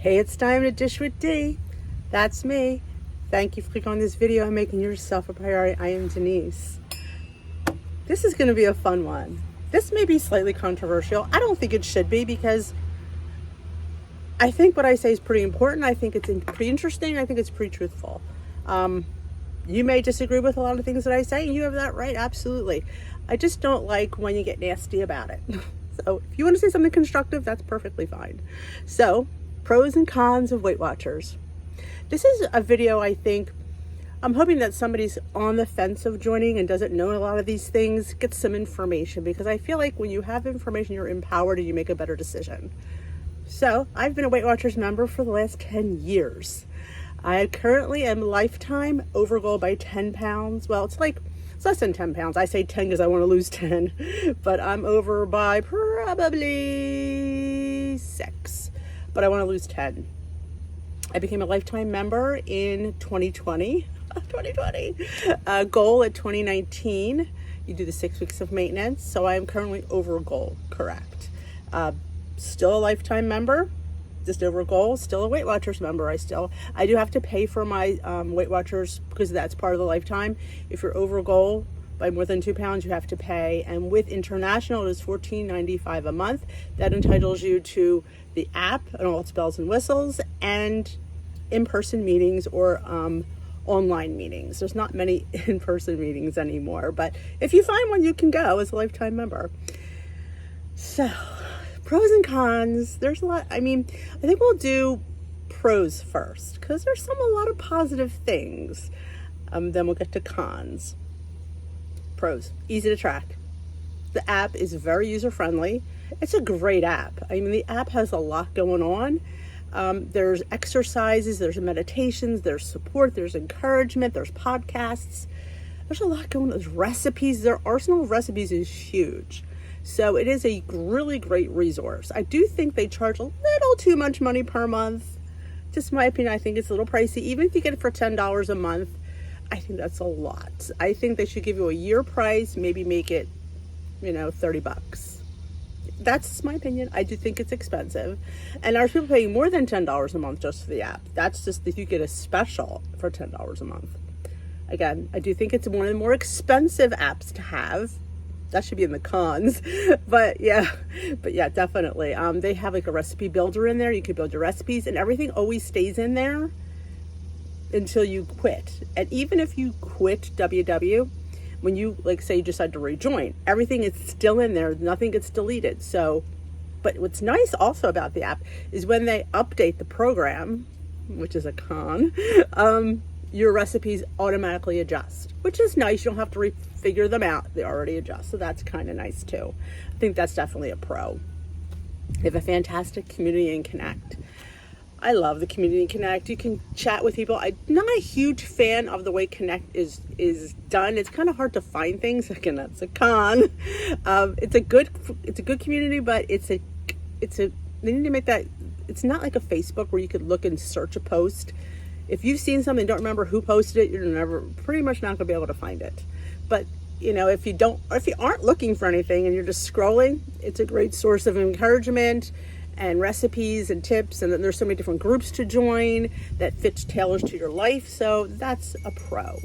Hey, it's time to dish with D. That's me. Thank you for clicking on this video and making yourself a priority. I am Denise. This is going to be a fun one. This may be slightly controversial. I don't think it should be because I think what I say is pretty important. I think it's pretty interesting. I think it's pretty truthful. You may disagree with a lot of things that I say, and you have that right, absolutely. I just don't like when you get nasty about it. So if you want to say something constructive, that's perfectly fine. So, pros and cons of Weight Watchers. This is a video I'm hoping that somebody's on the fence of joining and doesn't know a lot of these things, gets some information, because I feel like when you have information, you're empowered and you make a better decision. So I've been a Weight Watchers member for the last 10 years. I currently am lifetime over goal by 10 pounds. Well, it's less than 10 pounds. I say 10 because I want to lose 10, but I'm over by probably 6, but I want to lose 10. I became a lifetime member in 2020. Goal at 2019. You do the 6 weeks of maintenance. So I am currently over goal, correct. Still a lifetime member, just over goal, still a Weight Watchers member. I do have to pay for my Weight Watchers because that's part of the lifetime. If you're over goal by more than 2 pounds, you have to pay. And with international, it is $14.95 a month. That entitles you to the app and all its bells and whistles and in-person meetings or online meetings. There's not many in-person meetings anymore, but if you find one, you can go as a lifetime member. So, pros and cons. There's a lot. I think we'll do pros first because there's a lot of positive things. Then we'll get to cons. Pros, easy to track. The app is very user-friendly. It's a great app. The app has a lot going on. There's exercises, there's meditations, there's support, there's encouragement, there's podcasts. There's a lot going on. There's recipes. Their arsenal of recipes is huge. So it is a really great resource. I do think they charge a little too much money per month. Just my opinion, I think it's a little pricey. Even if you get it for $10 a month, I think that's a lot. I think they should give you a year price, maybe make it, $30. That's my opinion. I do think it's expensive. And there's people paying more than $10 a month just for the app. That's just if you get a special for $10 a month. Again, I do think it's one of the more expensive apps to have. That should be in the cons, but yeah, definitely. They have like a recipe builder in there. You can build your recipes and everything always stays in there until you quit. And even if you quit WW, when you say you decide to rejoin, everything is still in there. Nothing gets deleted. So, but what's nice also about the app is when they update the program, which is a con, your recipes automatically adjust, which is nice. You don't have to figure them out. They already adjust. So that's kind of nice too. I think that's definitely a pro. They have a fantastic community and connect. I love the community and connect. You can chat with people. I'm not a huge fan of the way Connect is done. It's kind of hard to find things. Again, that's a con. It's a good community, but they need to make that. It's not like a Facebook where you could look and search a post. If you've seen something and don't remember who posted it, you're pretty much not going to be able to find it. But if you aren't looking for anything and you're just scrolling, it's a great source of encouragement and recipes and tips. And then there's so many different groups to join that tailors to your life. So that's a pro.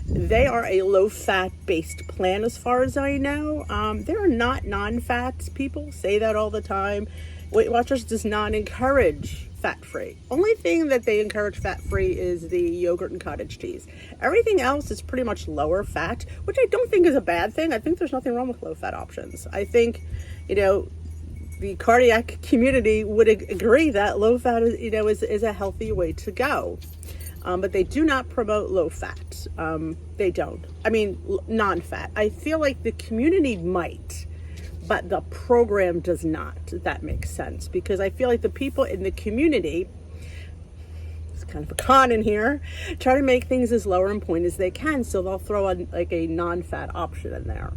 They are a low-fat based plan as far as I know. They're not non-fats. People say that all the time. Weight Watchers does not encourage fat-free. Only thing that they encourage fat-free is the yogurt and cottage cheese. Everything else is pretty much lower fat, which I don't think is a bad thing. I think there's nothing wrong with low-fat options. I think, the cardiac community would agree that low-fat is a healthy way to go. But they do not promote low-fat. They don't. Non-fat. I feel like the community might, but the program does not, if that makes sense. Because I feel like the people in the community, it's kind of a con in here, try to make things as lower in point as they can. So they'll throw a non-fat option in there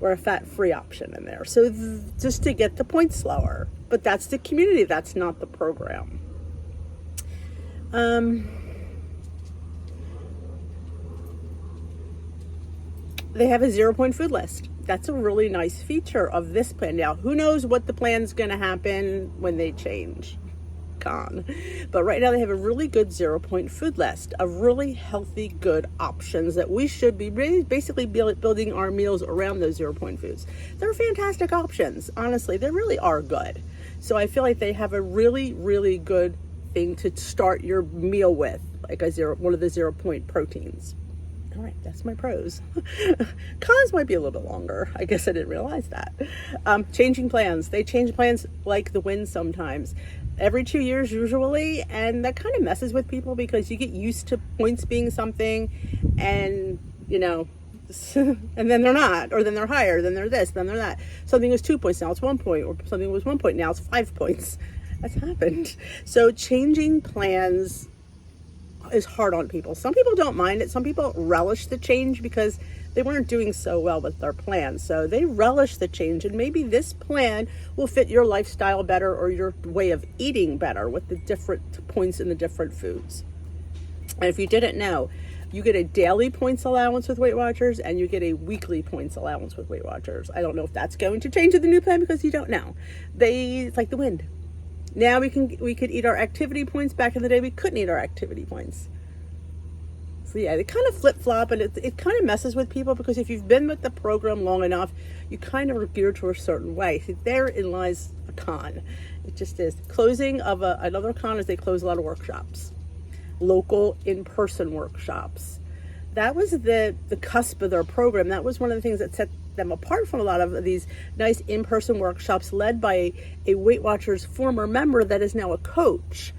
or a fat-free option in there. So just to get the points lower. But that's the community. That's not the program. They have a 0-point food list. That's a really nice feature of this plan. Now, who knows what the plan's going to happen when they change. con. But right now they have a really good 0-point food list of really healthy, good options that we should be basically building our meals around those 0-point foods. They're fantastic options. Honestly, they really are good. So I feel like they have a really, really good thing to start your meal with, like one of the 0-point proteins. All right, that's my pros. Cons might be a little bit longer. I guess I didn't realize that. Changing plans. They change plans like the wind sometimes. Every 2 years usually, and that kind of messes with people because you get used to points being something and, and then they're not, or then they're higher, then they're this, then they're that. Something was 2 points, now it's 1 point, or something was 1 point, now it's 5 points. That's happened. So changing plans is hard on people. Some people don't mind it. Some people relish the change because they weren't doing so well with their plan. So they relish the change, and maybe this plan will fit your lifestyle better or your way of eating better with the different points in the different foods. And if you didn't know, you get a daily points allowance with Weight Watchers and you get a weekly points allowance with Weight Watchers. I don't know if that's going to change with the new plan because you don't know. It's like the wind. Now we could eat our activity points. Back in the day, we couldn't eat our activity points. So yeah, they kind of flip-flop, and it kind of messes with people because if you've been with the program long enough, you kind of are geared to a certain way. See, therein lies a con. It just is. Closing of another con is they close a lot of workshops, local in-person workshops. That was the cusp of their program. That was one of the things that set them apart from a lot of these nice in-person workshops led by a Weight Watchers former member that is now a coach,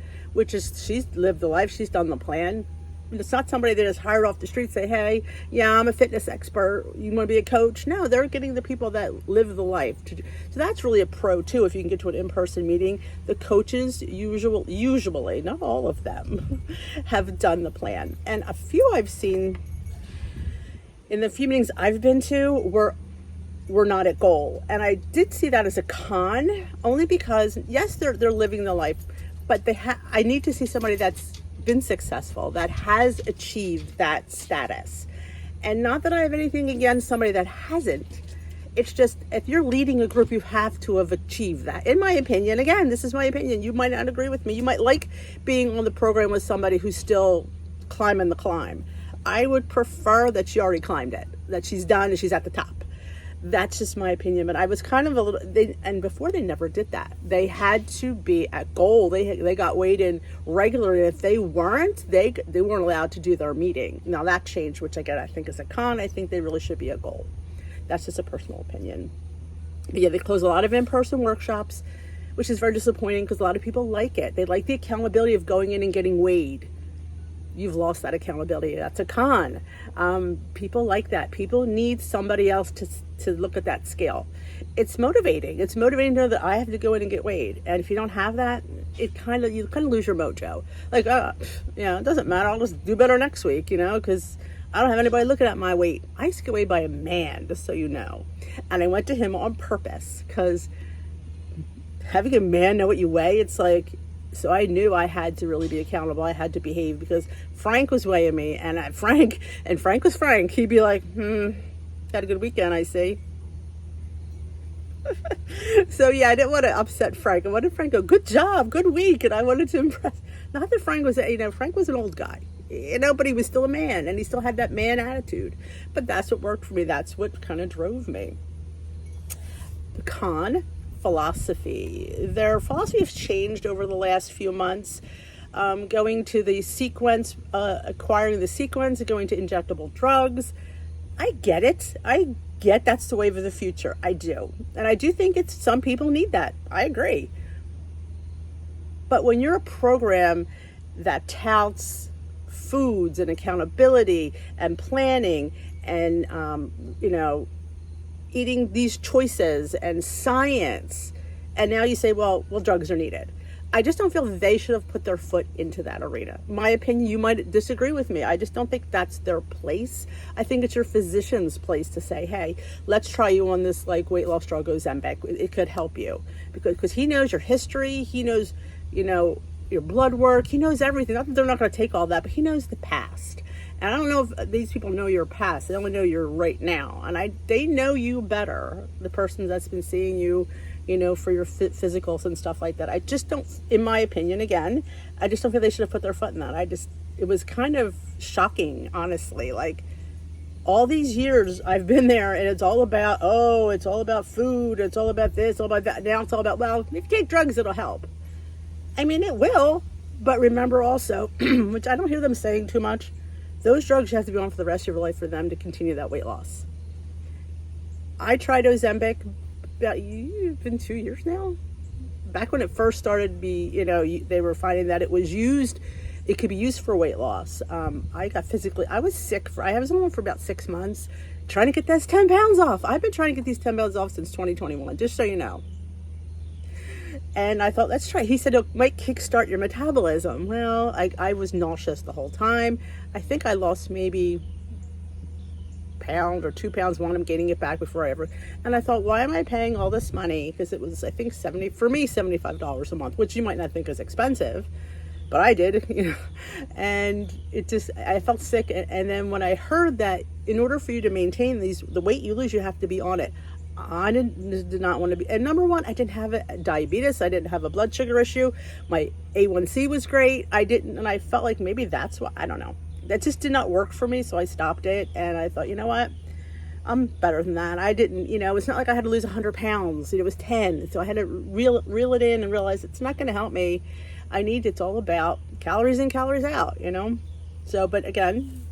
she's lived the life, she's done the plan. It's not somebody that is hired off the street, say, hey, yeah, I'm a fitness expert, you want to be a coach? No, they're getting the people that live the life. So that's really a pro too, if you can get to an in-person meeting. The coaches usually, not all of them, have done the plan. And a few I've seen in the few meetings I've been to were not at goal. And I did see that as a con, only because, yes, they're living the life, but I need to see somebody that's been successful, that has achieved that status. And not that I have anything against somebody that hasn't. It's just, if you're leading a group, you have to have achieved that. In my opinion, again, this is my opinion. You might not agree with me. You might like being on the program with somebody who's still climbing the climb. I would prefer that she already climbed it, that she's done and she's at the top. That's just my opinion. But I was kind of and before they never did that. They had to be at goal. They got weighed in regularly. If they weren't, they weren't allowed to do their meeting. Now that changed, which again, I think is a con. I think they really should be at goal. That's just a personal opinion. But yeah, they close a lot of in-person workshops, which is very disappointing because a lot of people like it. They like the accountability of going in and getting weighed. You've lost that accountability. That's a con. People like that. People need somebody else to look at that scale. It's motivating. It's motivating to know that I have to go in and get weighed. And if you don't have that, you kind of lose your mojo. Like, it doesn't matter. I'll just do better next week, because I don't have anybody looking at my weight. I used to get weighed by a man, just so you know. And I went to him on purpose because having a man know what you weigh, it's like, so I knew I had to really be accountable. I had to behave because Frank was weighing me, and Frank was Frank. He'd be like, had a good weekend, I see. So yeah, I didn't want to upset Frank. I wanted Frank to go, good job, good week. And I wanted to impress. Not that Frank was, Frank was an old guy, but he was still a man and he still had that man attitude. But that's what worked for me. That's what kind of drove me. The con, philosophy. Their philosophy has changed over the last few months. Going to the sequence, acquiring the sequence, going to injectable drugs. I get it. I get that's the wave of the future. I do. And I do think some people need that. I agree. But when you're a program that touts foods and accountability and planning and, eating these choices and science, and now you say, well, drugs are needed. I just don't feel they should have put their foot into that arena. My opinion, you might disagree with me. I just don't think that's their place. I think it's your physician's place to say, hey, let's try you on this weight loss drug, Ozempic. It could help you. Because he knows your history. He knows, your blood work. He knows everything. Not that they're not going to take all that, but he knows the past. And I don't know if these people know your past. They only know your right now. And they know you better, the person that's been seeing you, for your physicals and stuff like that. I just don't, in my opinion, again, I just don't feel they should have put their foot in that. It was kind of shocking, honestly. Like, all these years I've been there, and it's all about food, it's all about this, all about that. Now it's all about, well, if you take drugs, it'll help. I mean, it will, but remember also, which I don't hear them saying too much, those drugs you have to be on for the rest of your life for them to continue that weight loss. I tried Ozempic about, been 2 years now? Back when it first started to be, they were finding that it could be used for weight loss. I was sick I was on for about 6 months trying to get those 10 pounds off. I've been trying to get these 10 pounds off since 2021, just so you know. And I thought, let's try. He said it might kickstart your metabolism. Well, I was nauseous the whole time. I think I lost maybe a pound or 2 pounds while I'm gaining it back before I ever. And I thought, why am I paying all this money? Because it was, I think, $75 a month, which you might not think is expensive, but I did, And I felt sick. And then when I heard that in order for you to maintain the weight you lose, you have to be on it. I did not want to be, and number one, I didn't have diabetes. I didn't have a blood sugar issue. My A1C was great. And I felt like maybe that's what, I don't know. That just did not work for me. So I stopped it, and I thought, you know what? I'm better than that. I didn't, it's not like I had to lose 100 pounds. It was 10. So I had to reel it in and realize it's not going to help me. It's all about calories in, calories out, So, but again,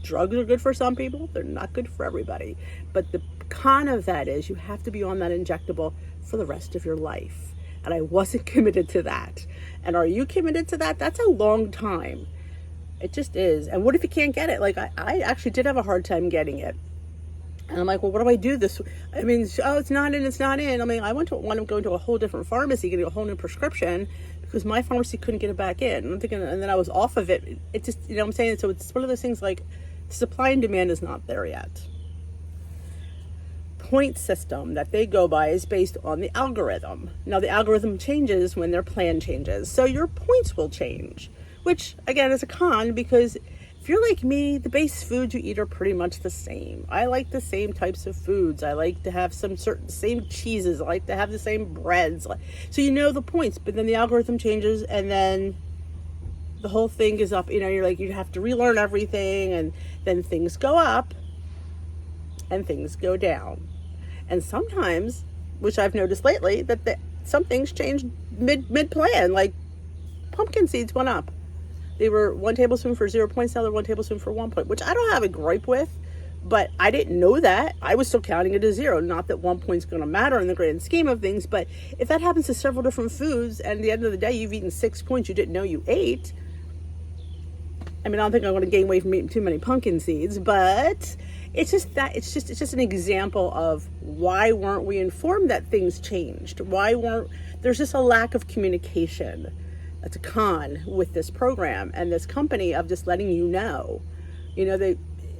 drugs are good for some people. They're not good for everybody. But the con of that is you have to be on that injectable for the rest of your life. And I wasn't committed to that. And are you committed to that? That's a long time. It just is. And what if you can't get it? Like, I actually did have a hard time getting it. And I'm like, well, what do I do this? I mean, it's not in. I mean, I wound up going to a whole different pharmacy, getting a whole new prescription, because my pharmacy couldn't get it back in. And I'm thinking, and then I was off of it. It just, what I'm saying? So it's one of those things like supply and demand is not there yet. Point system that they go by is based on the algorithm. Now, the algorithm changes when their plan changes. So your points will change, which, again, is a con, because if you're like me, the base foods you eat are pretty much the same. I like the same types of foods. I like to have same cheeses. I like to have the same breads. So the points, but then the algorithm changes, and then the whole thing is up. You're like, you have to relearn everything, and then things go up and things go down. And sometimes, which I've noticed lately, that some things change mid-plan, like pumpkin seeds went up. They were 1 tablespoon for 0 points, now they're 1 tablespoon for 1 point, which I don't have a gripe with, but I didn't know that. I was still counting it as 0. Not that 1 point's going to matter in the grand scheme of things, but if that happens to several different foods, and at the end of the day, you've eaten 6 points you didn't know you ate. I mean, I don't think I'm going to gain weight from eating too many pumpkin seeds, but it's just an example of why weren't we informed that things changed? There's just a lack of communication. That's a con with this program and this company of just letting you know.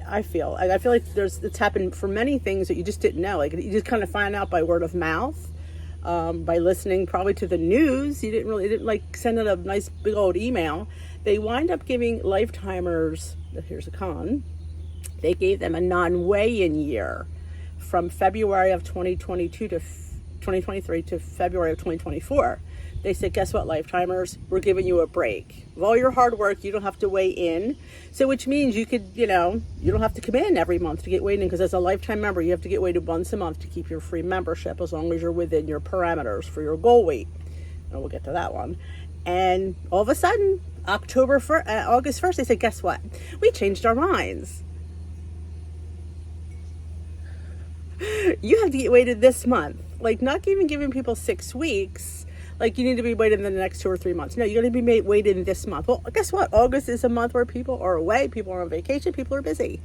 I feel like it's happened for many things that you just didn't know. Like, you just kind of find out by word of mouth, by listening probably to the news. You didn't like send out a nice big old email. They wind up giving lifetimers, here's a con, they gave them a non-weigh-in year from February of 2022 to 2023 to February of 2024. They said, guess what, lifetimers? We're giving you a break. Of all your hard work, you don't have to weigh in. So which means you could, you don't have to come in every month to get weighed in, because as a lifetime member, you have to get weighed once a month to keep your free membership, as long as you're within your parameters for your goal weight. And we'll get to that one. And all of a sudden, August 1st, they said, guess what? We changed our minds. You have to get weighted this month. Like, not even giving people 6 weeks. Like, you need to be weighted in the next 2 or 3 months. No, you're going to be weighted in this month. Well, guess what? August is a month where people are away, people are on vacation, people are busy.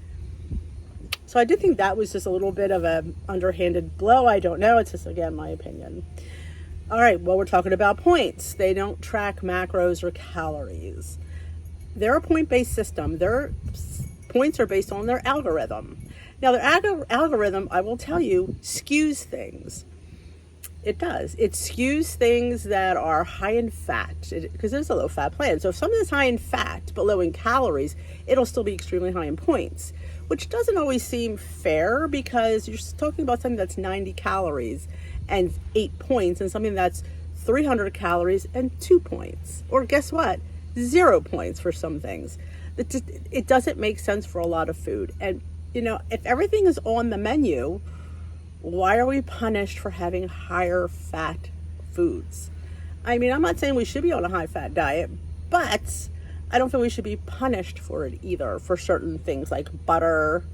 So I do think that was just a little bit of an underhanded blow. I don't know. It's just, again, my opinion. All right, well, we're talking about points. They don't track macros or calories. They're a point-based system. Their points are based on their algorithm. Now, their algorithm, I will tell you, skews things. It does. It skews things that are high in fat, because there's a low fat plan. So if something is high in fat but low in calories, it'll still be extremely high in points, which doesn't always seem fair, because you're talking about something that's 90 calories and 8 points, and something that's 300 calories and 2 points. Or guess what? 0 points for some things. It doesn't make sense for a lot of food. And, if everything is on the menu, why are we punished for having higher fat foods? I mean, I'm not saying we should be on a high fat diet, but I don't think we should be punished for it either, for certain things like butter.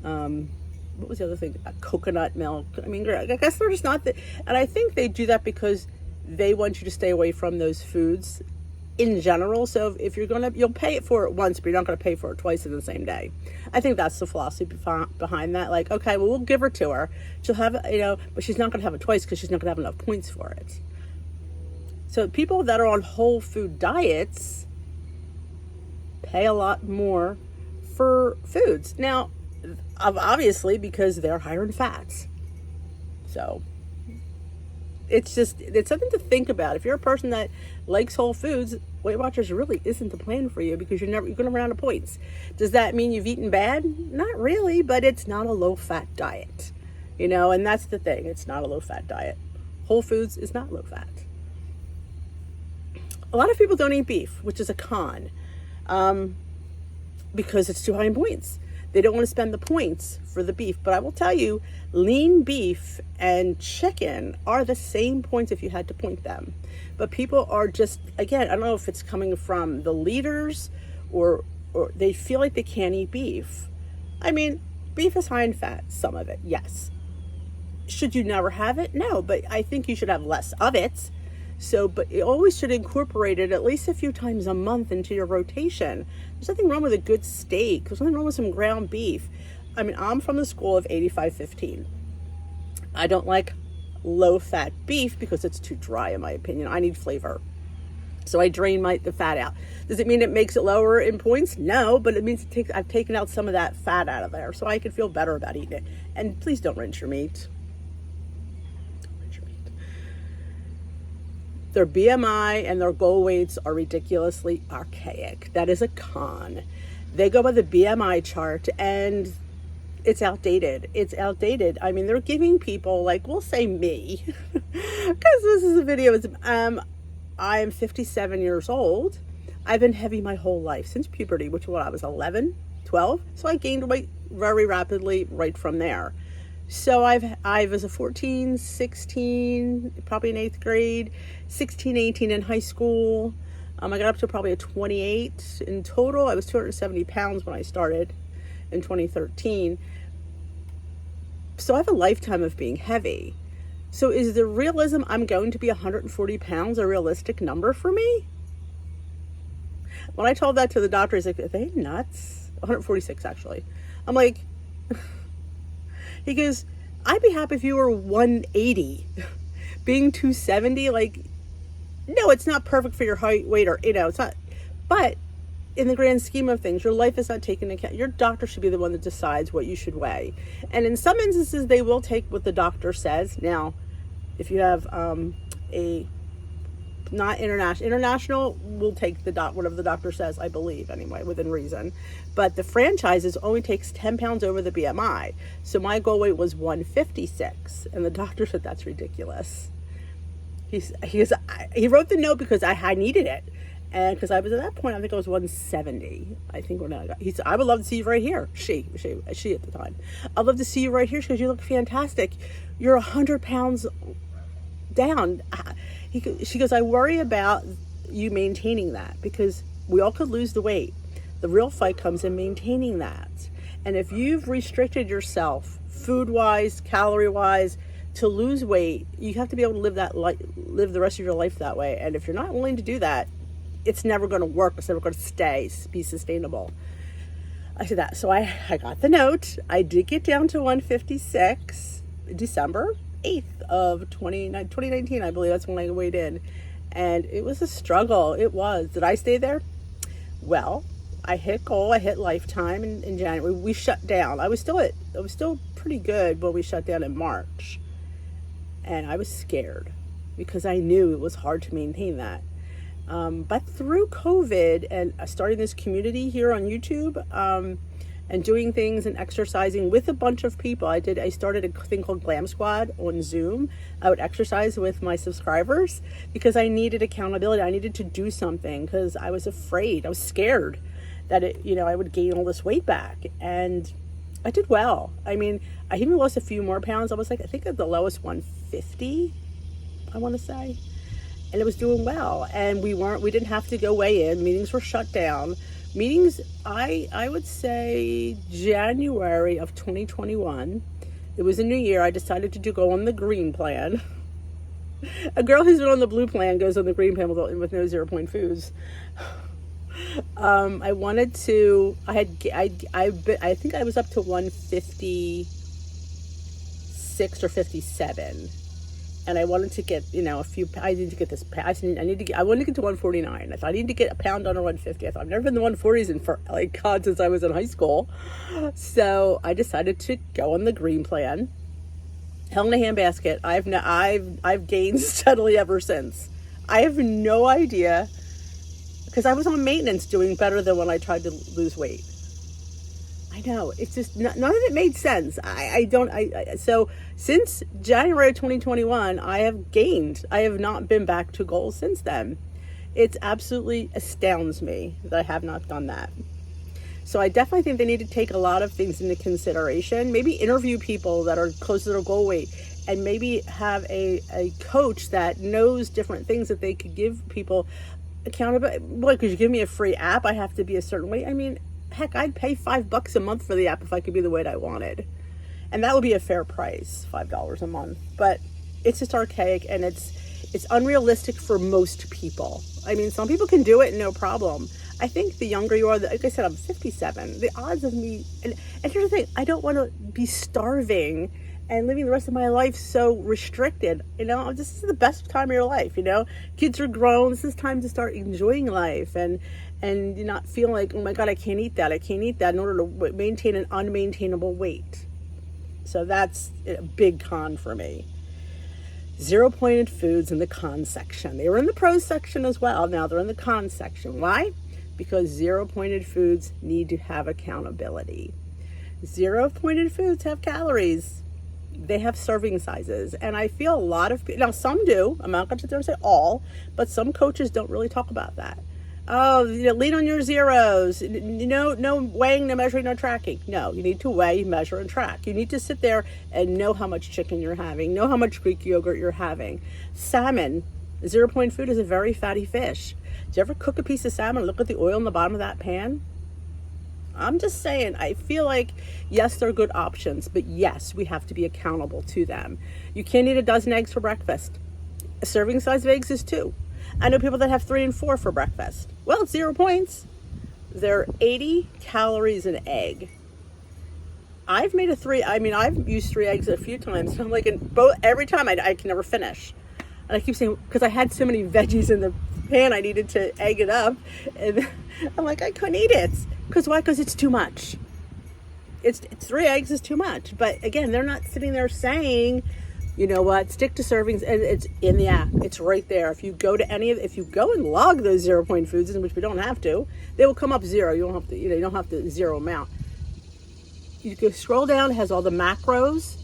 What was the other thing? Coconut milk. I mean, I guess they're just not and I think they do that because they want you to stay away from those foods in general. So if you're you'll pay for it once, but you're not going to pay for it twice in the same day. I think that's the philosophy behind that. Like, okay, well, we'll give her to her. She'll have, but she's not going to have it twice because she's not going to have enough points for it. So people that are on whole food diets pay a lot more for foods. Now, obviously, because they're higher in fats. So it's something to think about. If you're a person that likes whole foods, Weight Watchers really isn't the plan for you, because you're going to run out of points. Does that mean you've eaten bad? Not really, but it's not a low fat diet, and that's the thing. It's not a low fat diet. Whole foods is not low fat. A lot of people don't eat beef, which is a con, because it's too high in points. They don't want to spend the points for the beef. But I will tell you, lean beef and chicken are the same points if you had to point them. But people are just, again, I don't know if it's coming from the leaders or they feel like they can't eat beef. I mean, beef is high in fat, some of it, yes. Should you never have it? No, but I think you should have less of it. So, but you always should incorporate it at least a few times a month into your rotation. There's nothing wrong with a good steak. There's nothing wrong with some ground beef. I mean, I'm from the school of 85-15. I don't like low-fat beef because it's too dry, in my opinion. I need flavor. So I drain the fat out. Does it mean it makes it lower in points? No, but it means I've taken out some of that fat out of there, so I can feel better about eating it. And please don't rinse your meat. Their BMI and their goal weights are ridiculously archaic. That is a con. They go by the BMI chart, and it's outdated. It's outdated. I mean, they're giving people, like, we'll say me, because this is a video. I am 57 years old. I've been heavy my whole life, since puberty, which I was 11, 12. So I gained weight very rapidly right from there. So I was a 14, 16, probably in 8th grade, 16, 18 in high school. I got up to probably a 28 in total. I was 270 pounds when I started in 2013. So I have a lifetime of being heavy. So is the realism I'm going to be 140 pounds a realistic number for me? When I told that to the doctor, he's like, are they nuts? 146 actually. I'm like, he goes, I'd be happy if you were 180. Being 270, like, no, it's not perfect for your height, weight, or, it's not. But in the grand scheme of things, your life is not taken into account. Your doctor should be the one that decides what you should weigh. And in some instances, they will take what the doctor says. Now, if you have not international will take whatever the doctor says, I believe, anyway, within reason. But the franchises only takes 10 pounds over the BMI. So my goal weight was 156, and the doctor said that's ridiculous. He wrote the note because I needed it, and because I was at that point, I think I was 170. I think when he said, I would love to see you right here. She at the time. I'd love to see you right here. She goes, you look fantastic. You're 100 pounds down. She goes, I worry about you maintaining that, because we all could lose the weight. The real fight comes in maintaining that. And if you've restricted yourself food-wise, calorie-wise, to lose weight, you have to be able to live the rest of your life that way. And if you're not willing to do that, it's never going to work. It's never going to be sustainable. I said that. So I got the note. I did get down to 156 December 8th of 2019, I believe. That's when I weighed in. And it was a struggle. It was. Did I stay there? Well, I hit goal. I hit lifetime in January. We shut down. I was still pretty good when we shut down in March. And I was scared because I knew it was hard to maintain that. But through COVID and starting this community here on YouTube, and doing things and exercising with a bunch of people. I started a thing called Glam Squad on Zoom. I would exercise with my subscribers because I needed accountability. I needed to do something because I was afraid. I was scared that I would gain all this weight back. And I did well. I mean, I even lost a few more pounds. I was like, I think at the lowest 150, I want to say. And it was doing well. And we didn't have to go weigh in. Meetings were shut down. Meetings, I would say January of 2021. It was a new year. I decided to go on the green plan. A girl who's been on the blue plan goes on the green plan with no 0 point foods. I wanted to. I think I was up to 156 or 57. And I wanted to get, a few, I need to get this, I wanted to get to 149. I thought I need to get a pound under 150. I thought I've never been in the 140s since I was in high school. So I decided to go on the green plan. Hell in a handbasket. I've gained steadily ever since. I have no idea, because I was on maintenance doing better than when I tried to lose weight. I know, it's just none of it made sense. So since January of 2021, I have gained. I have not been back to goals since then. It absolutely astounds me that I have not done that. So I definitely think they need to take a lot of things into consideration. Maybe interview people that are close to their goal weight, and maybe have a coach that knows different things that they could give people accountable. What, could you give me a free app? I have to be a certain weight. I mean, heck, I'd pay $5 a month for the app if I could be the weight I wanted. And that would be a fair price, $5 a month. But it's just archaic, and it's unrealistic for most people. I mean, some people can do it, no problem. I think the younger you are, like I said, I'm 57. The odds of me, and here's the thing, I don't want to be starving and living the rest of my life so restricted. This is the best time of your life, Kids are grown. This is time to start enjoying life and you're not feeling like, oh my God, I can't eat that in order to maintain an unmaintainable weight. So that's a big con for me. 0 pointed foods in the con section. They were in the pros section as well. Now they're in the con section. Why? Because 0 pointed foods need to have accountability. 0 pointed foods have calories. They have serving sizes. And I feel a lot of people, now some do, I'm not going to sit there and say all, but some coaches don't really talk about that. Oh, lean on your zeros. No weighing, no measuring, no tracking. No, you need to weigh, measure, and track. You need to sit there and know how much chicken you're having, know how much Greek yogurt you're having. Salmon, 0 point food, is a very fatty fish. Do you ever cook a piece of salmon and look at the oil in the bottom of that pan? I'm just saying, I feel like, yes, they're good options, but yes, we have to be accountable to them. You can't eat a dozen eggs for breakfast. A serving size of eggs is 2. I know people that have 3 and 4 for breakfast. Well, it's 0 points. They're 80 calories an egg. I've used 3 eggs a few times. And I'm like, every time I can never finish. And I keep saying, because I had so many veggies in the pan, I needed to egg it up. And I'm like, I couldn't eat it. Because why? Because it's too much. It's 3 eggs is too much. But again, they're not sitting there saying, you know what, stick to servings, and it's in the app. It's right there. If you go and log those 0 point foods, in which we don't have to, they will come up 0. You don't have to zero them out. You can scroll down, it has all the macros,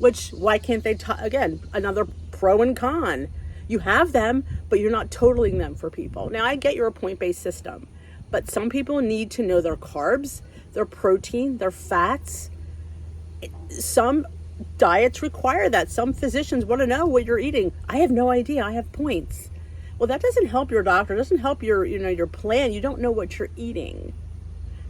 which, why can't they, again, another pro and con. You have them, but you're not totaling them for people. Now, I get you're a point-based system, but some people need to know their carbs, their protein, their fats. Some diets require that. Some physicians want to know what you're eating. I have no idea. I have points. Well, that doesn't help your doctor. It doesn't help your plan. You don't know what you're eating.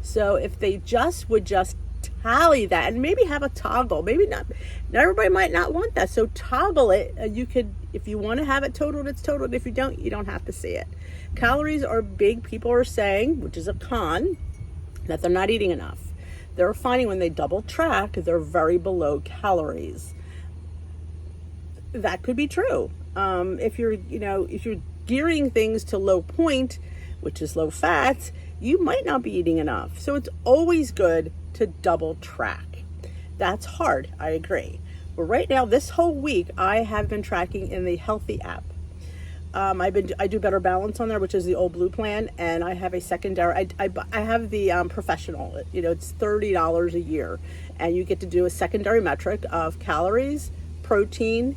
So if they would just tally that and maybe have a toggle, maybe not everybody might not want that. So toggle it. You could, if you want to have it totaled, it's totaled. If you don't have to see it. Calories are big. People are saying, which is a con, that they're not eating enough. They're finding when they double track, they're very below calories. That could be true. If you're gearing things to low point, which is low fat, you might not be eating enough. So it's always good to double track. That's hard, I agree. But right now, this whole week, I have been tracking in the Healthy app. I do Better Balance on there, which is the old blue plan, and I have a secondary. I have the professional. It's $30 a year, and you get to do a secondary metric of calories, protein,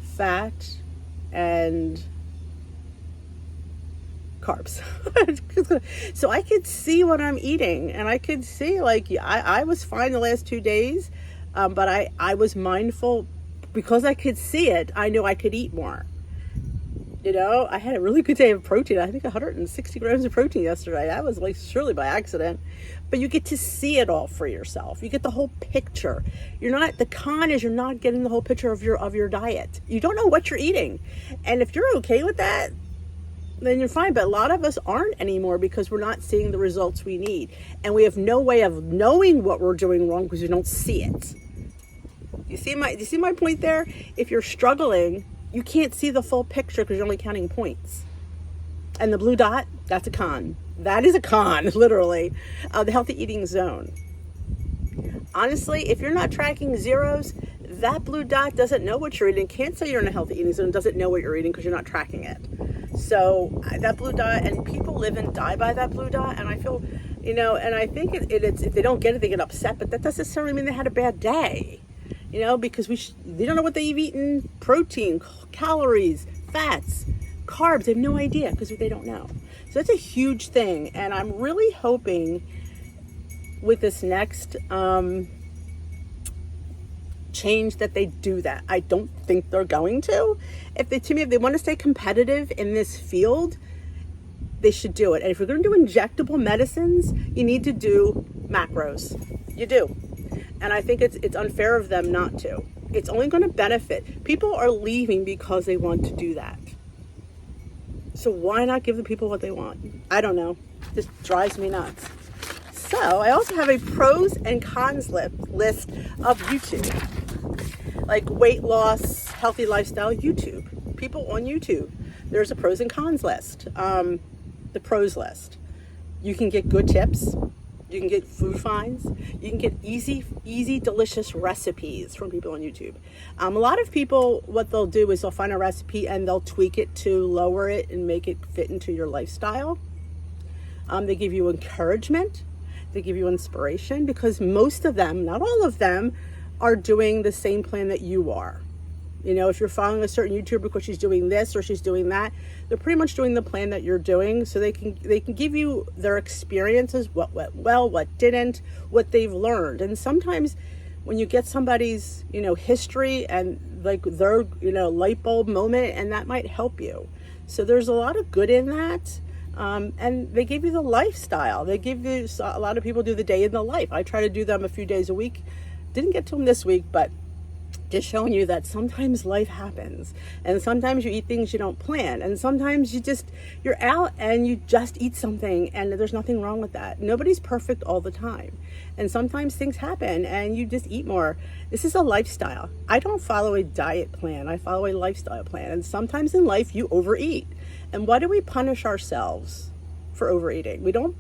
fat, and carbs. So I could see what I'm eating, and I could see, like, I was fine the last 2 days, but I was mindful because I could see it. I knew I could eat more. I had a really good day of protein. I think 160 grams of protein yesterday. That was like surely by accident. But you get to see it all for yourself. You get the whole picture. The con is you're not getting the whole picture of your diet. You don't know what you're eating. And if you're okay with that, then you're fine. But a lot of us aren't anymore because we're not seeing the results we need. And we have no way of knowing what we're doing wrong because we don't see it. Do you see my point there? If you're struggling, you can't see the full picture because you're only counting points. And the blue dot, that's a con. That is a con, literally. The healthy eating zone. Honestly, if you're not tracking zeros, that blue dot doesn't know what you're eating. Can't say you're in a healthy eating zone, doesn't know what you're eating because you're not tracking it. So that blue dot, and people live and die by that blue dot. And I feel, and I think it's if they don't get it, they get upset. But that doesn't necessarily mean they had a bad day. Because they don't know what they've eaten, protein, calories, fats, carbs. They have no idea because they don't know. So that's a huge thing. And I'm really hoping with this next change that they do that. I don't think they're going to. If they want to stay competitive in this field, they should do it. And if you're going to do injectable medicines, you need to do macros. You do. And I think it's unfair of them not to. It's only going to benefit. People are leaving because they want to do that. So why not give the people what they want? I don't know. This drives me nuts. So I also have a pros and cons list of YouTube. Like weight loss, healthy lifestyle, YouTube. People on YouTube. There's a pros and cons list. The pros list. You can get good tips. You can get food finds. You can get easy, delicious recipes from people on YouTube. A lot of people, what they'll do is they'll find a recipe and they'll tweak it to lower it and make it fit into your lifestyle. They give you encouragement. They give you inspiration because most of them, not all of them, are doing the same plan that you are. If you're following a certain YouTuber because she's doing this or she's doing that, they're pretty much doing the plan that you're doing. So they can give you their experiences, what went well, what didn't, what they've learned. And sometimes when you get somebody's, history and like their, light bulb moment, and that might help you. So there's a lot of good in that. And they give you the lifestyle. They give you, a lot of people do the day in the life. I try to do them a few days a week. Didn't get to them this week, but just showing you that sometimes life happens, and sometimes you eat things you don't plan, and sometimes you're out and you just eat something, and there's nothing wrong with that. Nobody's perfect all the time, and sometimes things happen and you just eat more. This is a lifestyle. I don't follow a diet plan. I follow a lifestyle plan, and sometimes in life you overeat. And why do we punish ourselves for overeating? We don't,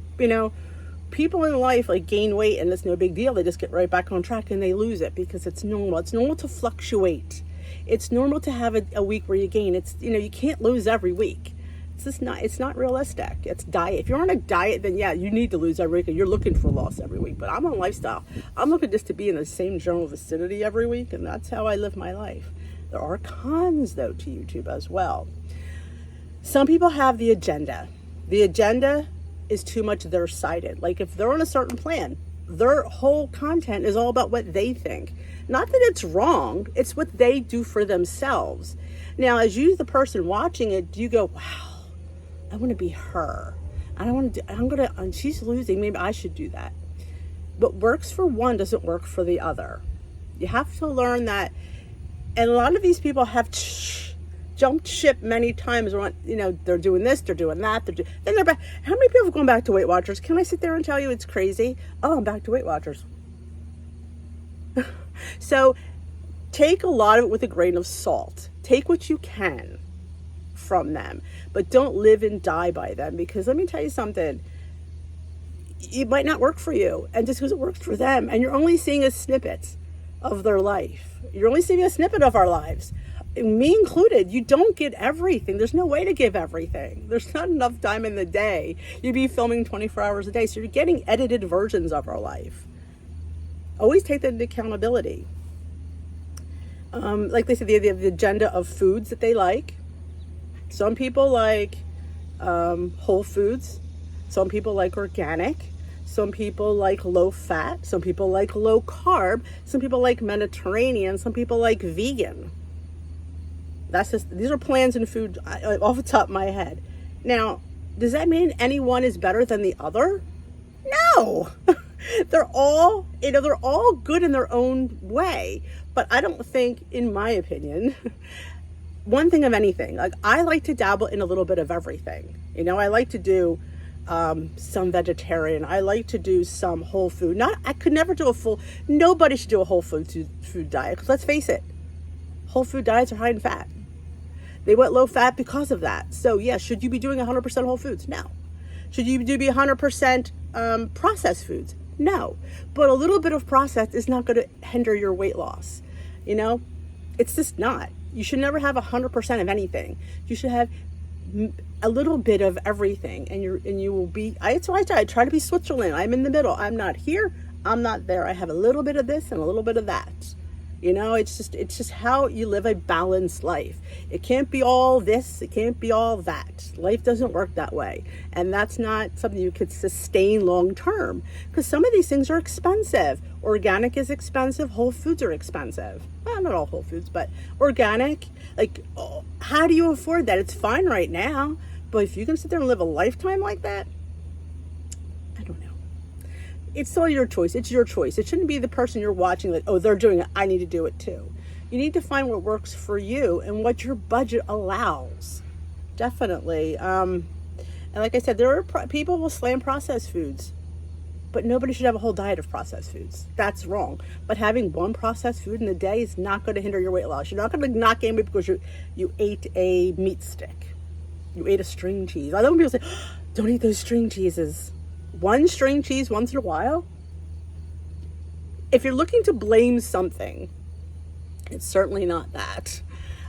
people in life like gain weight and it's no big deal. They just get right back on track and they lose it because it's normal. It's normal to fluctuate. It's normal to have a week where you gain. It's, you can't lose every week. It's not realistic. It's diet. If you're on a diet, then yeah, you need to lose every week. You're looking for loss every week. But I'm on lifestyle. I'm looking just to be in the same general vicinity every week, and that's how I live my life. There are cons though to YouTube as well. Some people have the agenda. The agenda is too much their sided. Like if they're on a certain plan, their whole content is all about what they think. Not that it's wrong, it's what they do for themselves. Now, as you, the person watching it, you go, wow, I want to be her. She's losing, maybe I should do that. What works for one doesn't work for the other. You have to learn that, and a lot of these people have jumped ship many times. They're doing this, they're doing that, then they're back. How many people have gone back to Weight Watchers? Can I sit there and tell you it's crazy? Oh, I'm back to Weight Watchers. So take a lot of it with a grain of salt. Take what you can from them, but don't live and die by them, because let me tell you something. It might not work for you, and just because it works for them, and you're only seeing a snippet. of their life. You're only seeing a snippet of our lives, me included. You don't get everything. There's no way to give everything. There's not enough time in the day. You'd be filming 24 hours a day. So you're getting edited versions of our life. Always take that into accountability. Like they said, they have the agenda of foods that they like. Some people like whole foods. Some people like organic. Some people like low fat. Some people like low carb. Some people like Mediterranean. Some people like vegan. These are plans in food off the top of my head. Now, does that mean anyone is better than the other? No. They're all good in their own way. But I don't think, in my opinion, one thing of anything. Like, I like to dabble in a little bit of everything. I like to do some vegetarian. I like to do some whole food. I could never do nobody should do a whole food diet. Because let's face it, whole food diets are high in fat. They went low fat because of that. So yeah, should you be doing 100% whole foods? No. Should you be 100% processed foods? No. But a little bit of processed is not going to hinder your weight loss. It's just not. You should never have 100% of anything. You should have a little bit of everything, and you will be. That's why I try to be Switzerland. I'm in the middle. I'm not here. I'm not there. I have a little bit of this and a little bit of that. It's just how you live a balanced life. It can't be all this. It can't be all that. Life doesn't work that way. And that's not something you could sustain long term, because some of these things are expensive. Organic is expensive. Whole foods are expensive. Well, not all whole foods, but organic. How do you afford that? It's fine right now, but if you can sit there and live a lifetime like that, I don't know. It's all your choice. It's your choice. It shouldn't be the person you're watching that, oh, they're doing it, I need to do it too. You need to find what works for you and what your budget allows. Definitely. And like I said, there are people will slam processed foods, but nobody should have a whole diet of processed foods. That's wrong. But having one processed food in a day is not going to hinder your weight loss. You're not going to not gain weight because you ate a meat stick. You ate a string cheese. I know when people say, oh, don't eat those string cheeses. One string cheese once in a while. If you're looking to blame something, it's certainly not that.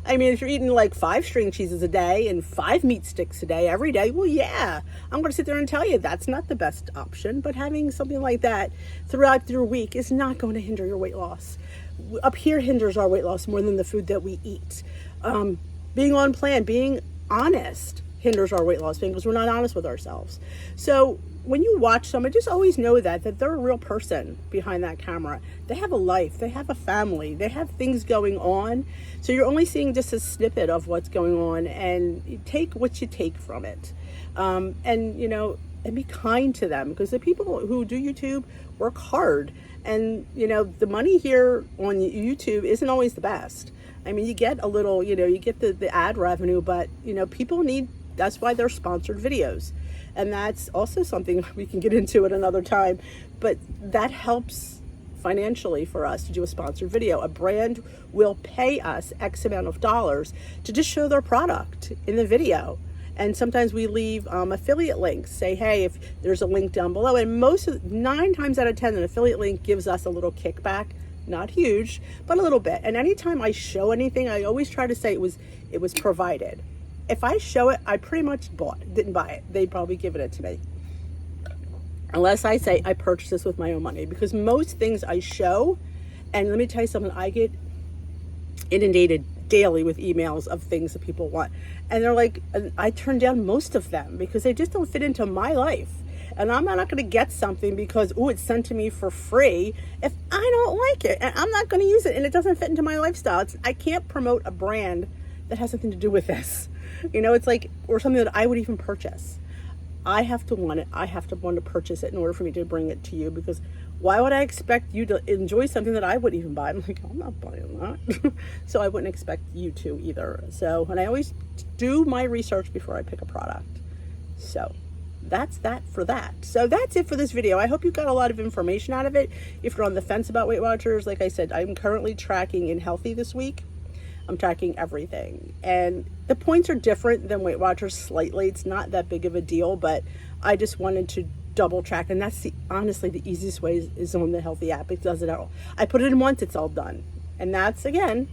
I mean, if you're eating like 5 string cheeses a day and 5 meat sticks a day every day, well, yeah, I'm going to sit there and tell you that's not the best option. But having something like that throughout your week is not going to hinder your weight loss. Up here hinders our weight loss more than the food that we eat. Being on plan, being honest hinders our weight loss because we're not honest with ourselves. So when you watch someone, just always know that they're a real person behind that camera. They have a life, they have a family, they have things going on. So you're only seeing just a snippet of what's going on, and you take what you take from it. And be kind to them, because the people who do YouTube work hard. And, the money here on YouTube isn't always the best. I mean, you get a little, you get the ad revenue, but, people need, that's why they're sponsored videos. And that's also something we can get into at another time. But that helps financially for us to do a sponsored video. A brand will pay us X amount of dollars to just show their product in the video. And sometimes we leave affiliate links. Say, hey, if there's a link down below. And 9 times out of 10, an affiliate link gives us a little kickback. Not huge, but a little bit. And anytime I show anything, I always try to say it was provided. If I show it, I pretty much didn't buy it. They'd probably given it to me. Unless I say I purchased this with my own money. Because most things I show, and let me tell you something, I get inundated daily with emails of things that people want. And they're like, I turn down most of them because they just don't fit into my life. And I'm not going to get something because, it's sent to me for free if I don't like it. And I'm not going to use it and it doesn't fit into my lifestyle. I can't promote a brand that has nothing to do with this. It's like, or something that I would even purchase. I have to want it. I have to want to purchase it in order for me to bring it to you, because why would I expect you to enjoy something that I wouldn't even buy? I'm like, I'm not buying that. So I wouldn't expect you to either. So, and I always do my research before I pick a product. So that's that for that. So that's it for this video. I hope you got a lot of information out of it. If you're on the fence about Weight Watchers, like I said, I'm currently tracking in Healthy this week. I'm tracking everything, and the points are different than Weight Watchers slightly. It's not that big of a deal, but I just wanted to double check. And that's honestly the easiest way is on the Healthy app. It does it all. I put it in once, it's all done. And that's, again,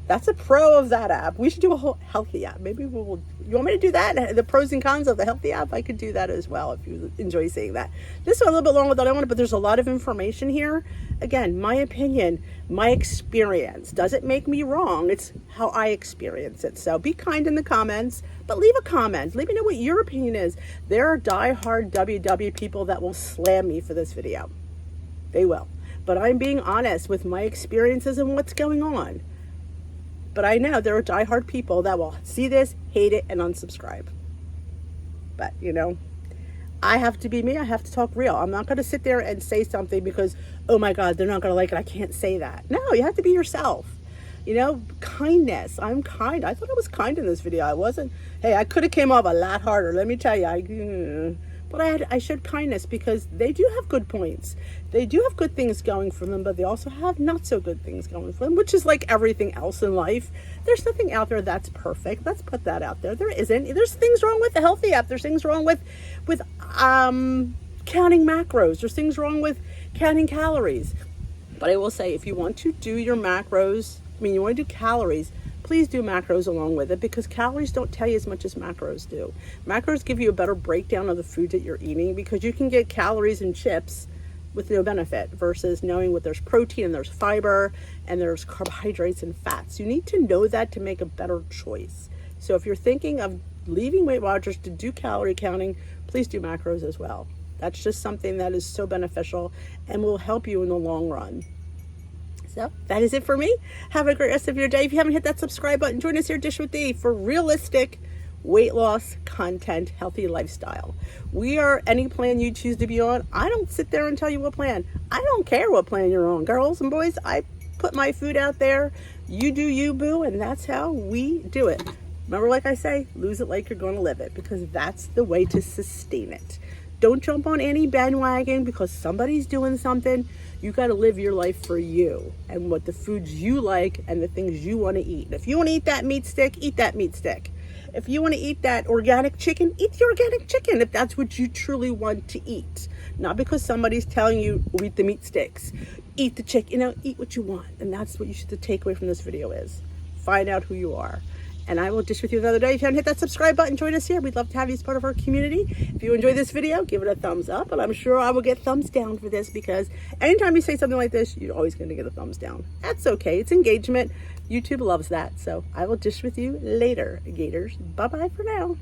that's a pro of that app. We should do a whole Healthy app. Maybe you want me to do that? The pros and cons of the Healthy app? I could do that as well if you enjoy seeing that. This one a little bit longer than I wanted, but there's a lot of information here. Again, my opinion, my experience. Does it make me wrong? It's how I experience it. So be kind in the comments, but leave a comment. Let me know what your opinion is. There are diehard WW people that will slam me for this video. They will. But I'm being honest with my experiences and what's going on. But I know there are diehard people that will see this, hate it, and unsubscribe. But, you know, I have to be me. I have to talk real. I'm not going to sit there and say something because, oh my God, they're not going to like it. I can't say that. No, you have to be yourself. You know, kindness. I'm kind. I thought I was kind in this video. I wasn't. Hey, I could have came off a lot harder. Let me tell you. But I showed kindness because they do have good points. They do have good things going for them, but they also have not so good things going for them, which is like everything else in life. There's nothing out there that's perfect. Let's put that out there. There isn't. There's things wrong with the Healthy app. There's things wrong with counting macros. There's things wrong with counting calories. But I will say, if you want to do your macros, you want to do calories, please do macros along with it, because calories don't tell you as much as macros do. Macros give you a better breakdown of the food that you're eating, because you can get calories in chips with no benefit versus knowing what there's protein and there's fiber and there's carbohydrates and fats. You need to know that to make a better choice. So if you're thinking of leaving Weight Watchers to do calorie counting, please do macros as well. That's just something that is so beneficial and will help you in the long run. So that is it for me. Have a great rest of your day. If you haven't hit that subscribe button, join us here at Dish with Dee for realistic weight loss content, healthy lifestyle. We are any plan you choose to be on. I don't sit there and tell you what plan. I don't care what plan you're on. Girls and boys, I put my food out there. You do you, boo, and that's how we do it. Remember, like I say, lose it like you're going to live it, because that's the way to sustain it. Don't jump on any bandwagon because somebody's doing something. You got to live your life for you and what the foods you like and the things you want to eat. And if you want to eat that meat stick, eat that meat stick. If you want to eat that organic chicken, eat the organic chicken if that's what you truly want to eat. Not because somebody's telling you, eat the meat sticks. Eat the chicken, eat what you want. And that's what you should take away from this video is. Find out who you are. And I will dish with you the other day. If you haven't hit that subscribe button, join us here. We'd love to have you as part of our community. If you enjoyed this video, give it a thumbs up. And I'm sure I will get thumbs down for this, because anytime you say something like this, you're always going to get a thumbs down. That's okay. It's engagement. YouTube loves that. So I will dish with you later, Gators. Bye-bye for now.